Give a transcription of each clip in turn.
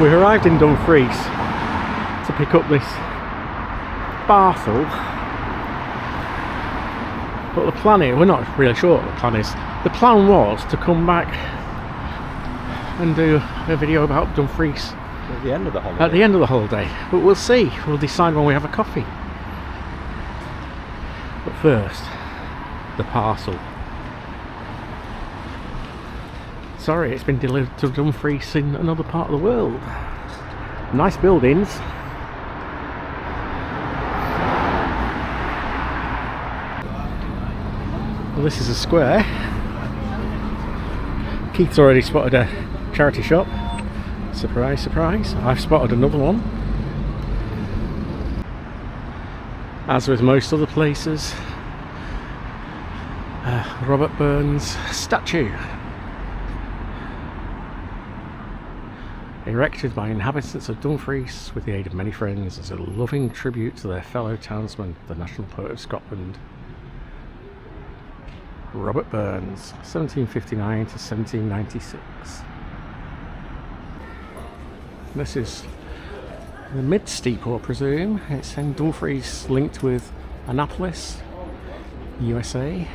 We arrived in Dumfries to pick up this parcel, but the plan is, we're not really sure what the plan is. The plan was to come back and do a video about Dumfries at the end of the holiday. At the end of the holiday, but we'll see. We'll decide when we have a coffee. But first, the parcel. Sorry, it's been delivered to Dumfries in another part of the world. Nice buildings. Well, this is a square. Keith's already spotted a charity shop. Surprise, surprise. I've spotted another one. As with most other places, Robert Burns statue. Erected by inhabitants of Dumfries with the aid of many friends as a loving tribute to their fellow townsman, the National Poet of Scotland, Robert Burns, 1759 to 1796. This is the mid-steeple, I presume. It's in Dumfries, linked with Annapolis, USA,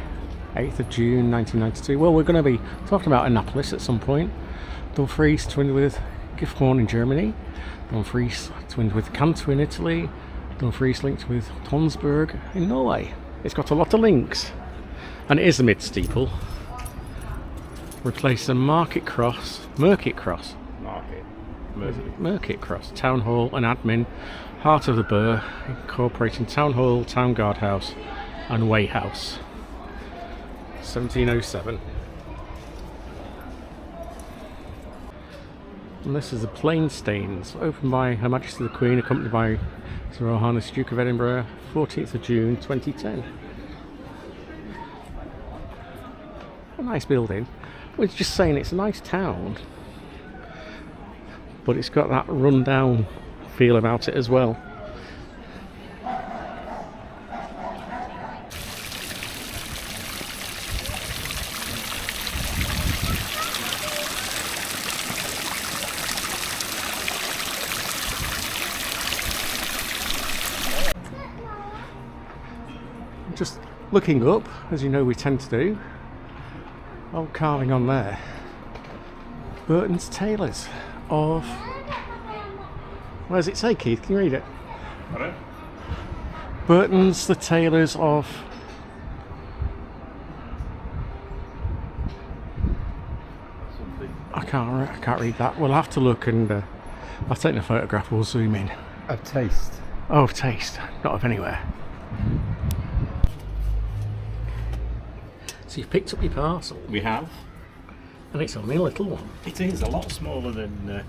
8th of June 1992. Well, we're going to be talking about Annapolis at some point. Dumfries twinned with Gifhorn in Germany, Dumfries twinned with Cantu in Italy, Dumfries linked with Tonsberg in Norway. It's got a lot of links, and it is the mid-steeple. Replace the Market Cross, Town Hall and Admin, heart of the Burr, incorporating Town Hall, Town Guard House and Way House. 1707. And this is the Plainstains, opened by Her Majesty the Queen, accompanied by His Royal Highness Duke of Edinburgh, 14th of June 2010. A nice building. We're just saying it's a nice town, but it's got that run-down feel about it as well. Just looking up, as you know we tend to do. Old carving on there. Burton's Tailors of... Where does it say, Keith? Can you read it? Pardon? Burton's the Tailors of... Something. I can't read that. We'll have to look, and I'll take the photograph. We'll zoom in. Of taste. Oh, of taste, not of anywhere. So you've picked up your parcel. We have. And it's only a little one. It is a lot smaller than...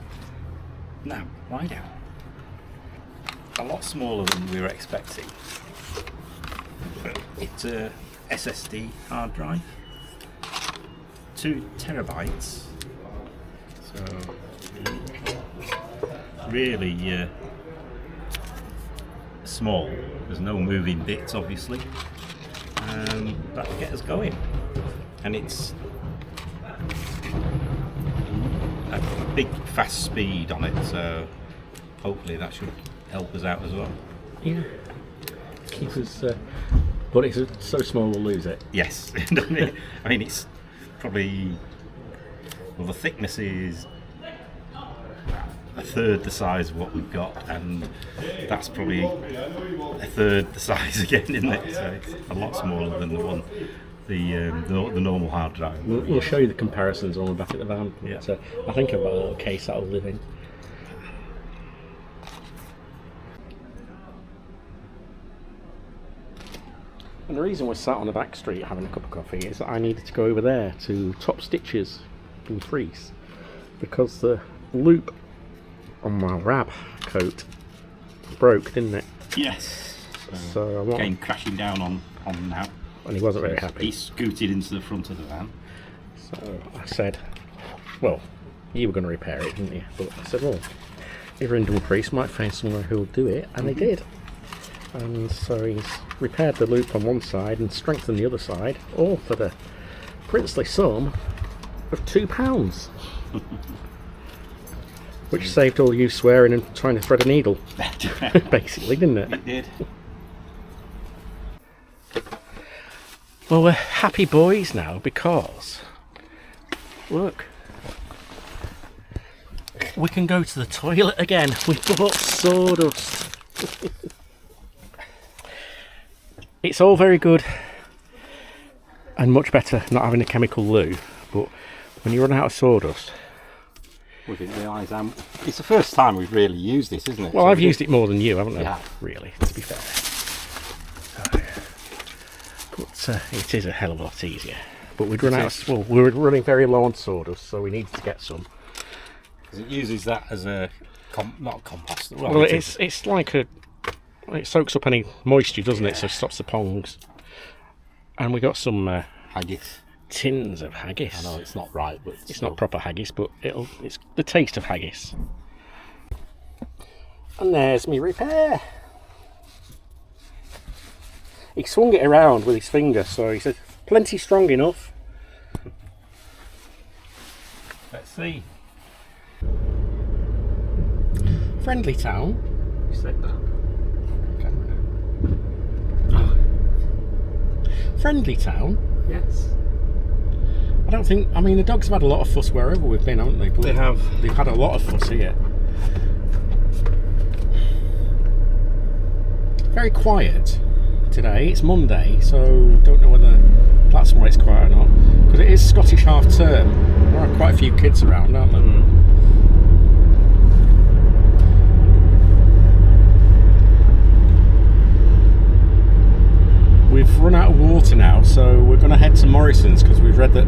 No, lie down. A lot smaller than we were expecting. It's a SSD hard drive. 2 terabytes. So... really small. There's no moving bits, obviously. That'll get us going. And it's a big fast speed on it, so hopefully that should help us out as well. Yeah. Keep us... but it's so small we'll lose it. Yes. I mean, it's probably... Well, the thickness is a third the size of what we've got, and that's probably a third the size again, isn't it? So it's a lot smaller than the one, the normal hard drive. We'll show you the comparisons when we're back at the van. Yeah. So I think I've got a little case that'll live in. And the reason we're sat on the back street having a cup of coffee is that I needed to go over there to Top Stitches in Dumfries, because the loop on my Rab coat broke, didn't it? Yes. So I came crashing down on now. And he wasn't very happy. He scooted into the front of the van. So I said, well, you were going to repair it, didn't you? But I said, well, if you're in Dumfries, might find someone who'll do it, and they did. And so he's repaired the loop on one side and strengthened the other side, all for the princely sum of £2. Which saved all you swearing and trying to thread a needle. Basically, didn't it? It did. Well, we're happy boys now because, look, we can go to the toilet again. We bought Sawdust. It's all very good and much better not having a chemical loo, but when you run out of sawdust... We didn't realise it's the first time we've really used this, isn't it? Well, I've used it more than you, haven't I? Yeah. Really, to be fair. But it is a hell of a lot easier. But we'd run out. Well, we were running very low on sawdust, so we needed to get some. Because it uses that as a not a compost. Well, it's like a. It soaks up any moisture, doesn't it? So it stops the pongs. And we got some haggis. Tins of haggis. I know it's not right, but it's not proper haggis, but it's the taste of haggis. And there's me repair. He swung it around with his finger, so he said, plenty strong enough. Let's see. Friendly town. You said that. Oh. Friendly town? Yes. I don't think, I mean, the dogs have had a lot of fuss wherever we've been, haven't they? But they have. They've had a lot of fuss here. Very quiet today. It's Monday, so don't know whether that's why it's quiet or not. Because it is Scottish half term. There are quite a few kids around, aren't there? We've run out of water now, so we're going to head to Morrison's because we've read that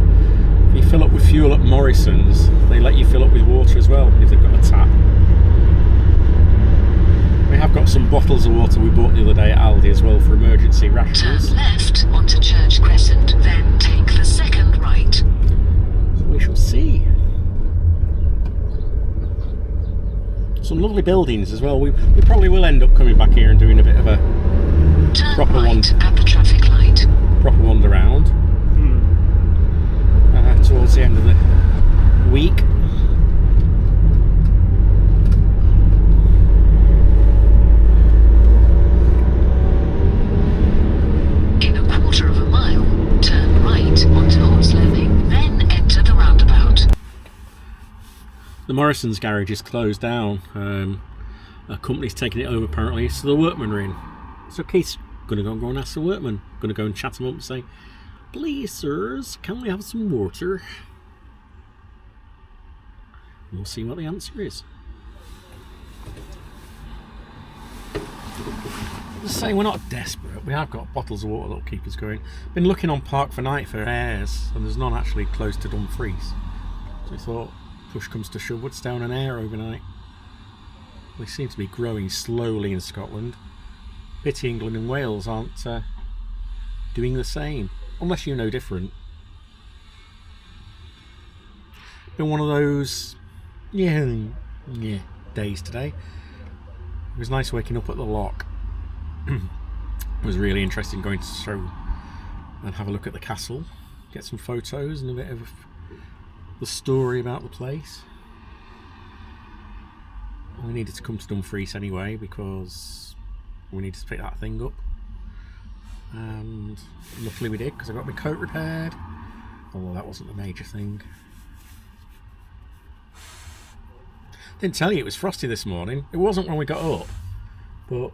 if you fill up with fuel at Morrison's, they let you fill up with water as well if they've got a tap. We have got some bottles of water we bought the other day at Aldi as well for emergency rations. Turn left onto Church Crescent, then take the second right. So we shall see. Some lovely buildings as well. We probably will end up coming back here and doing a bit of a Turn proper right at the traffic light. proper wander around towards the end of the week. In a quarter of a mile, turn right onto Horse Learning, then enter the roundabout. The Morrison's garage is closed down. A company's taking it over apparently, so the workmen are in. So Keith's going to go and ask the workmen. Going to go and chat them up and say, please sirs, can we have some water? We'll see what the answer is. Just saying, we're not desperate. We have got bottles of water that'll keep us going. Been looking on Park for Night for airs, and there's none actually close to Dumfries. So we thought, push comes to shove, would stay on an air overnight. They seem to be growing slowly in Scotland. Pity England and Wales aren't doing the same, unless you know different. Been one of those days today. It was nice waking up at the Loch. It was really interesting going to show and have a look at the castle, get some photos and a bit of the story about the place. We needed to come to Dumfries anyway because we needed to pick that thing up, and luckily we did because I got my coat repaired, although that wasn't the major thing. Didn't tell you it was frosty this morning. It wasn't when we got up, but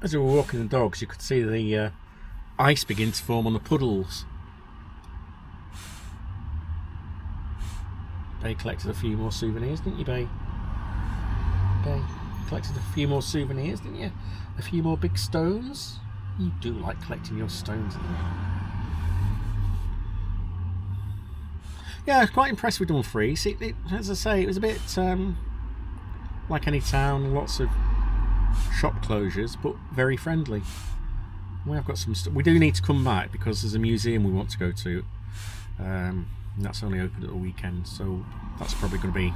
as we were walking the dogs you could see the ice begin to form on the puddles. Bay collected a few more souvenirs, didn't you, Bay? Bay collected a few more souvenirs, didn't you? A few more big stones. You do like collecting your stones, don't you? Yeah, I was quite impressed with Dumfries. As I say, it was a bit like any town, lots of shop closures, but very friendly. We have got some stuff. We do need to come back because there's a museum we want to go to. And that's only open at the weekend, so that's probably going to be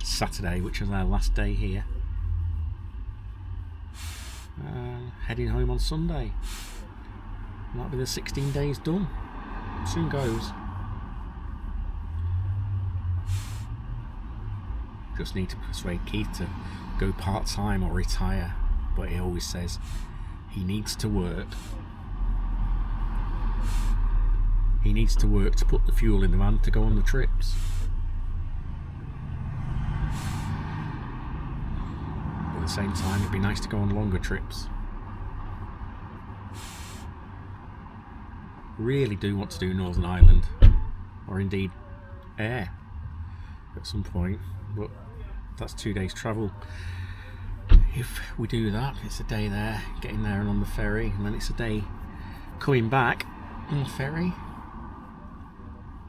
Saturday, which is our last day here. Heading home on Sunday. And that'll be the 16 days done. Soon goes. Just need to persuade Keith to go part-time or retire. But he always says he needs to work. He needs to work to put the fuel in the van to go on the trips. But at the same time, it'd be nice to go on longer trips. Really do want to do Northern Ireland, or indeed Ayr at some point, but that's 2 days travel. If we do that, it's a day there, getting there and on the ferry, and then it's a day coming back on the ferry.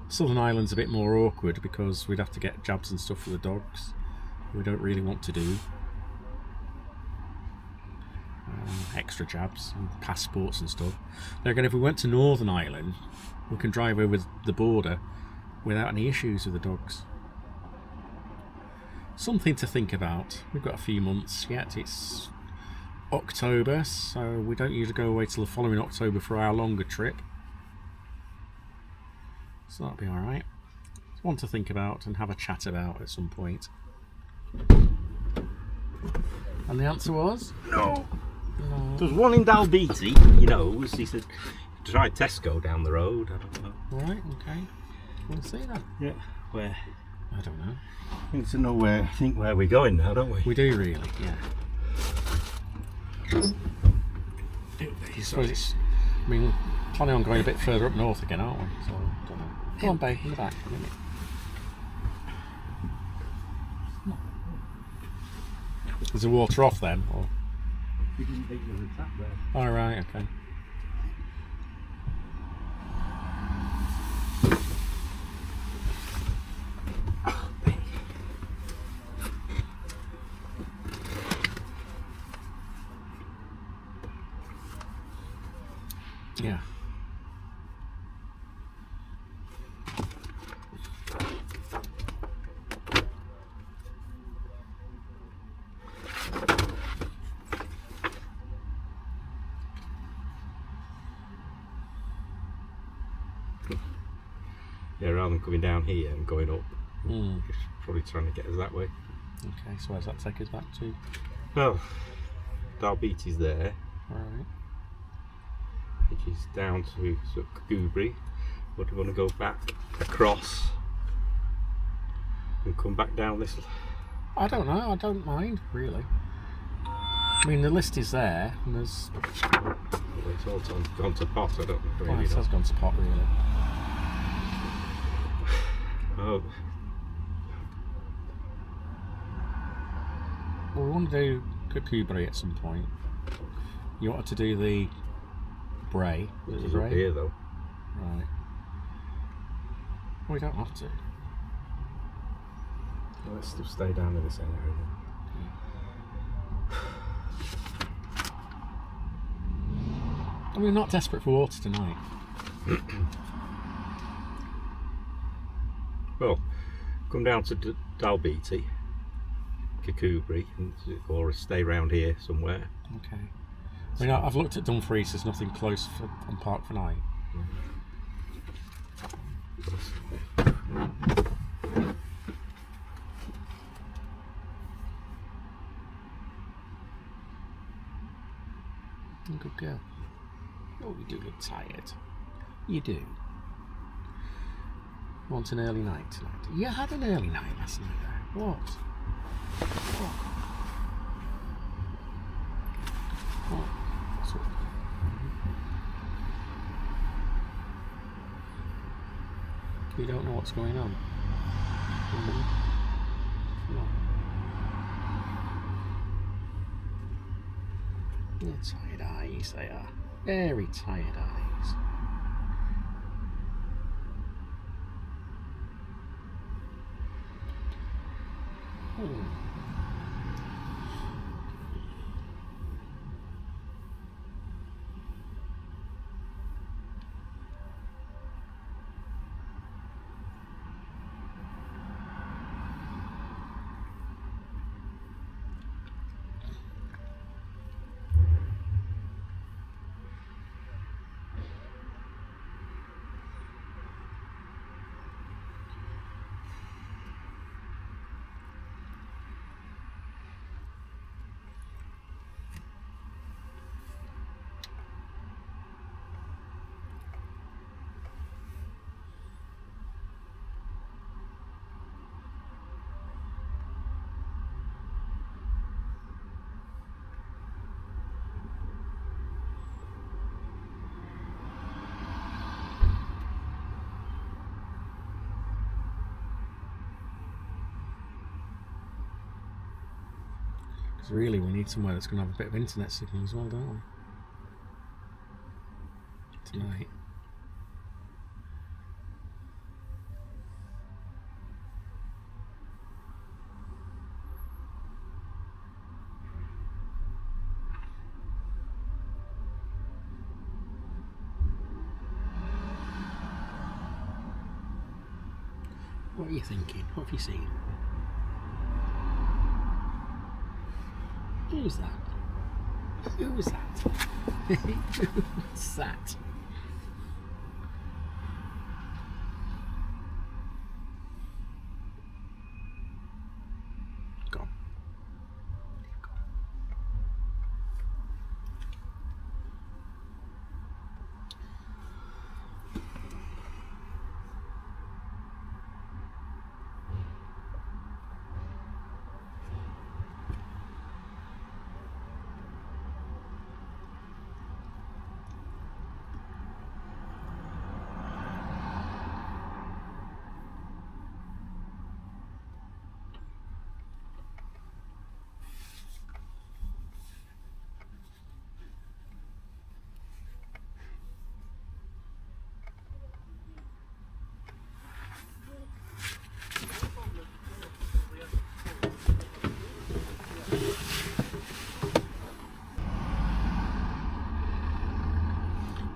Southern Ireland's a bit more awkward because we'd have to get jabs and stuff for the dogs. We don't really want to do extra jabs and passports and stuff. Then again, if we went to Northern Ireland, we can drive over the border without any issues with the dogs. Something to think about. We've got a few months yet. It's October, so we don't usually go away till the following October for our longer trip. So that'll be alright. It's one to think about and have a chat about at some point. And the answer was? No. No. There's one in Dalbeatty, he knows. He said, try Tesco down the road. I don't know. Right, okay. We'll see that. Yeah, where? I don't know. We need to know where we're going now, don't we? We do really, yeah. I suppose it's, I mean, planning on going a bit further up north again, aren't we? So, I don't know. Go on, babe, in the back. A minute. Is the water off then? Or? We didn't think there was a tap there. Oh, right, okay. Yeah. Yeah, rather than coming down here and going up, Mm. it's probably trying to get us that way. Okay, so where's that take us back to? Well, Dalbeatty's there, Alright. which is down to sort of Galloway. But we want to go back across and come back down this. I don't know, I don't mind, really. I mean, the list is there, and there's... Well, it's all gone to pot, I don't really Well, it know. has gone to pot, really. Oh, Well, we want to do Kukubri at some point. You wanted to do the Bray. which Was it is the up Bray? here though. Right. Well, we don't have to. Let's just stay down in this area. I mean, we're not desperate for water tonight. Well, come down to Dalbeatty, Kukubri, or stay round here somewhere. Okay. I mean, I've looked at Dumfries, there's nothing close on Park for night. Good girl. Oh, you do look tired. You do. Want an early night tonight? You had an early night last night. What? What? So, you don't know what's going on. They're tired eyes, they are. Very tired eyes. Because really, we need somewhere that's going to have a bit of internet signal as well, don't we? Tonight. What are you thinking? What have you seen? Who's that? Who's that? Who's that? Go on.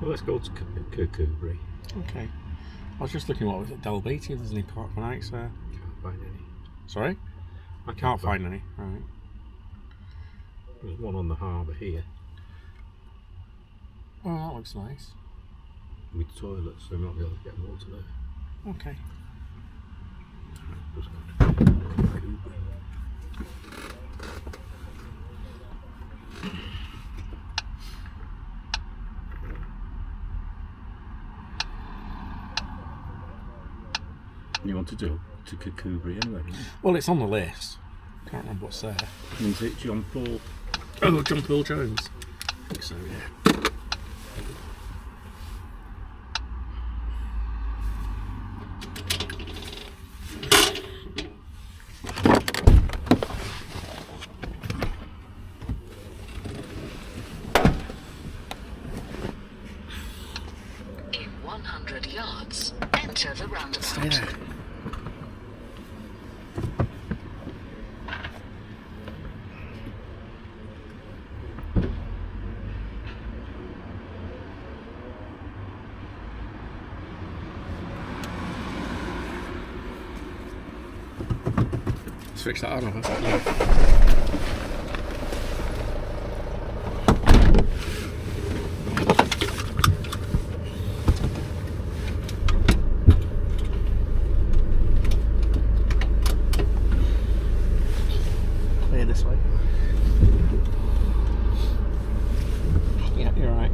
Well, let's go to Kirkcudbright. Okay. I was just looking what was it, Dalbeatty, there's any park for nights there. Can't find any. Sorry? I can't find any. Right. There's one on the harbour here. Oh, that looks nice. With toilets, so we might be able to get water there. Okay. Just go to Kirkcudbright. You want to do to Kirkcudbright anyway, don't you? Well, it's on the list. Can't remember what's there. Is it John Paul? Oh, John Paul Jones. I think so, yeah. In 100 yards, enter the roundabout. Stay there. Switch that on, have I? Yeah. Clear this way. Yeah, you're right.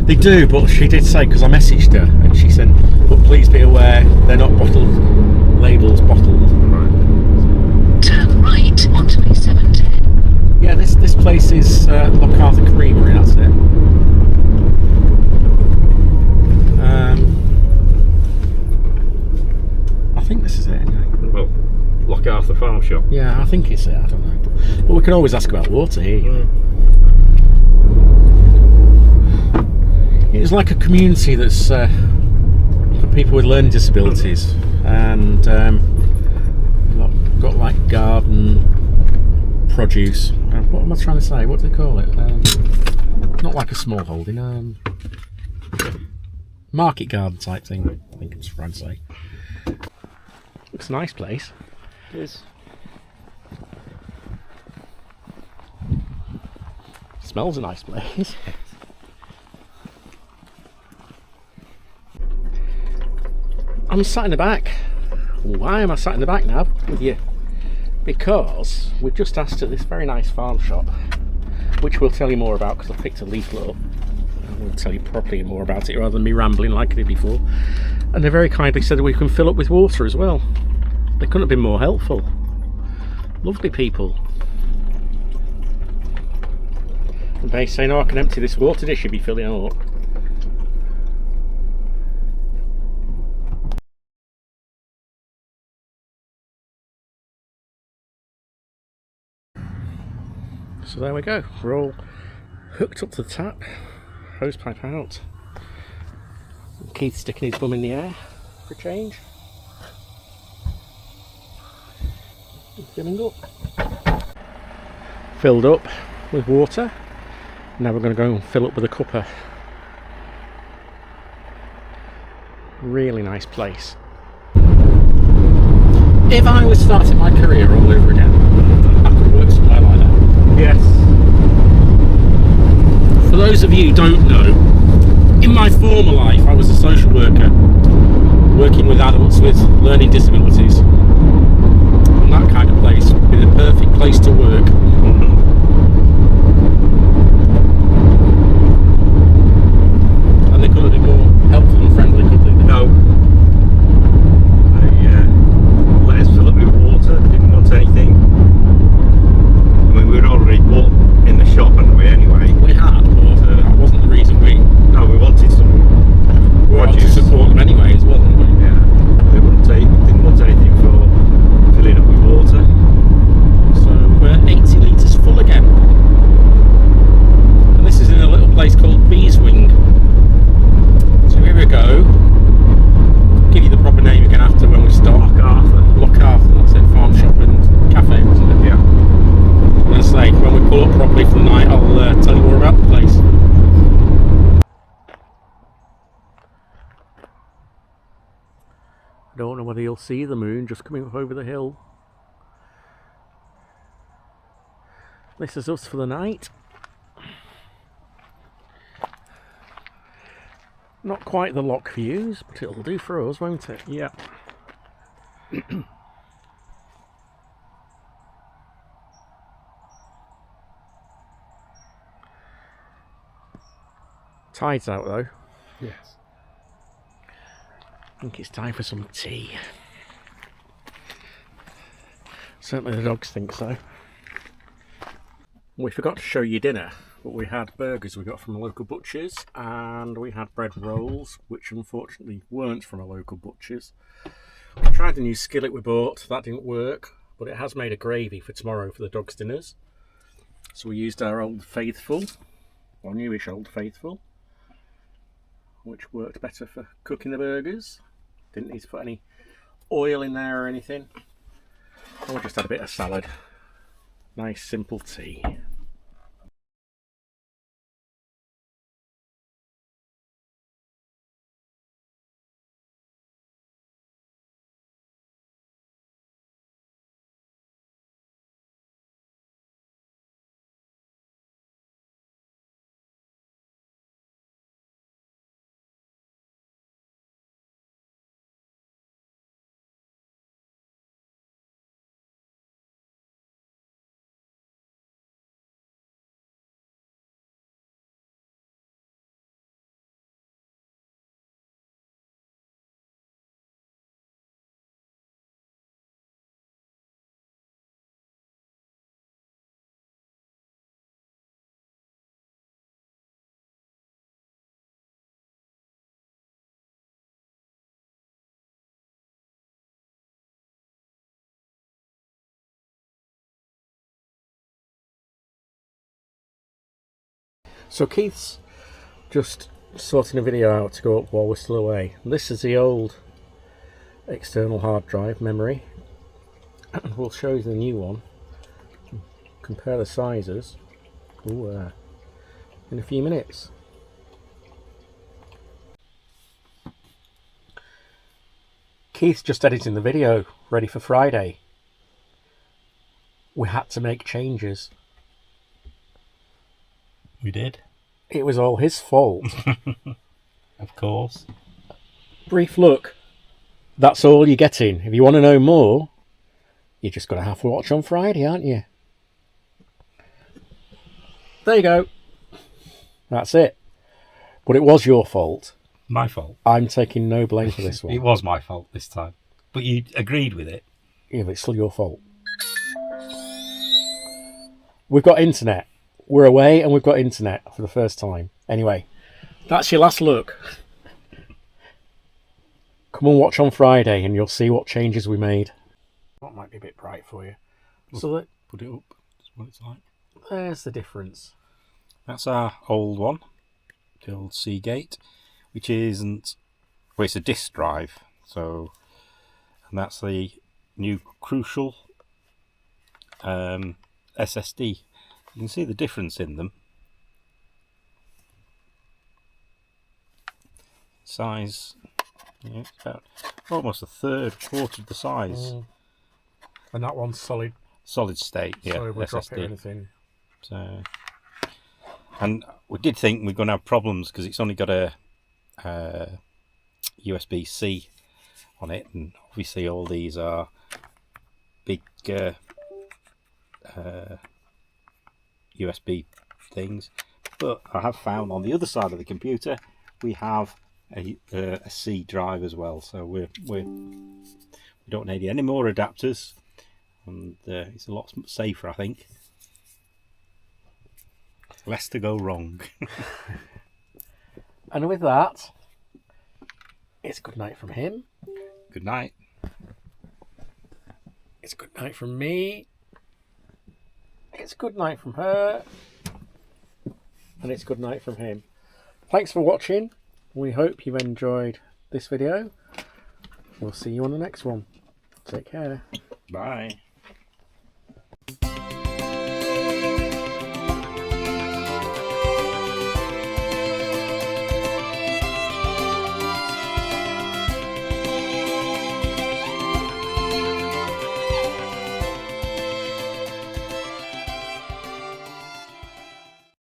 They do, but she did say, because I messaged her, and she said, but please be aware, they're not bottled labels, bottled. Turn right onto A17. Yeah, this place is Loch Arthur Creamery, that's it. I think this is it anyway. Well, Loch Arthur Farm Shop. Yeah, I think it's it, I don't know. But we can always ask about water here. It's like a community that's for people with learning disabilities, and got like garden produce. What am I trying to say? What do they call it? Not like a small holding. Market garden type thing. I think it's trying to say. It's a nice place. It is. Smells a nice place. I'm sat in the back. Why am I sat in the back now with you? Because we've just asked at this very nice farm shop, which we'll tell you more about because I picked a leaflet up. We'll tell you properly more about it rather than me rambling like I did before. And they very kindly said that we can fill up with water as well. They couldn't have been more helpful. Lovely people. And they say, no, I can empty this water dish if you fill it up. So there we go, we're all hooked up to the tap, hose pipe out. Keith's sticking his bum in the air for a change. Filling up. Filled up with water. Now we're going to go and fill up with a cuppa. Really nice place. If I was starting my career all over again, I could work somewhere like that. Yes. For those of you who don't know, in my former life I was a social worker working with adults with learning disabilities, and that kind of place would be the perfect place to work. And they couldn't be more helpful and friendly, could they? No. They let us fill up with water, didn't want anything. I mean, we were already bought in the shop, hadn't we, anyway? We had, but that wasn't the reason we No, we wanted some wanted to produce. support them anyway as well, didn't we? Yeah. They didn't want anything for filling up with water. So we're 80 litres full again. And this is in a little place called Beeswing. So here we go. Give you the proper name again after when we stop. Loch Arthur. Loch Arthur, that's it, farm shop and cafe, wasn't it? Yeah. And as I say, when we pull up properly for the night, I'll tell you more about the place. I don't know whether you'll see the moon just coming up over the hill. This is us for the night. Not quite the lock views, but it'll do for us, won't it? Yeah. Tide's out though. Yes. I think it's time for some tea. Certainly the dogs think so. We forgot to show you dinner, but we had burgers we got from a local butcher's, and we had bread rolls, which unfortunately weren't from a local butcher's. We tried the new skillet we bought, that didn't work, but it has made a gravy for tomorrow for the dogs' dinners. So we used our Old Faithful, or newish Old Faithful, which worked better for cooking the burgers. Didn't need to put any oil in there or anything. And we just had a bit of salad. Nice simple tea. So Keith's just sorting a video out to go up while we're still away. This is the old external hard drive memory, and we'll show you the new one. Compare the sizes. Ooh, in a few minutes. Keith's just editing the video, ready for Friday. We had to make changes. We did. It was all his fault. Of course. Brief look. That's all you're getting. If you want to know more, you're just going to have to watch on Friday, aren't you? There you go. That's it. But it was your fault. My fault. I'm taking no blame for this one. It was my fault this time. But you agreed with it. Yeah, but it's still your fault. We've got internet. We're away and we've got internet for the first time. Anyway, that's your last look. Come and watch on Friday and you'll see what changes we made. That might be a bit bright for you. So that, Put it up. That's what it's like. there's the difference. That's our old one. The old Seagate. Which isn't... Well, it's a disk drive. So... And that's the new Crucial SSD. You can see the difference in them. Size, yeah, it's about almost a quarter of the size. And that one's solid. Solid state, yeah. So we'll drop it or SSD. anything. So, and we did think we're going to have problems because it's only got a USB-C on it, and obviously all these are big USB things, but I have found on the other side of the computer we have a C drive as well, so we don't need any more adapters, and it's a lot safer, I think. Less to go wrong. And with that, it's good night from him. Good night. It's good night from me. It's good night from her. And it's good night from him. Thanks for watching. We hope you've enjoyed this video. We'll see you on the next one. Take care. Bye.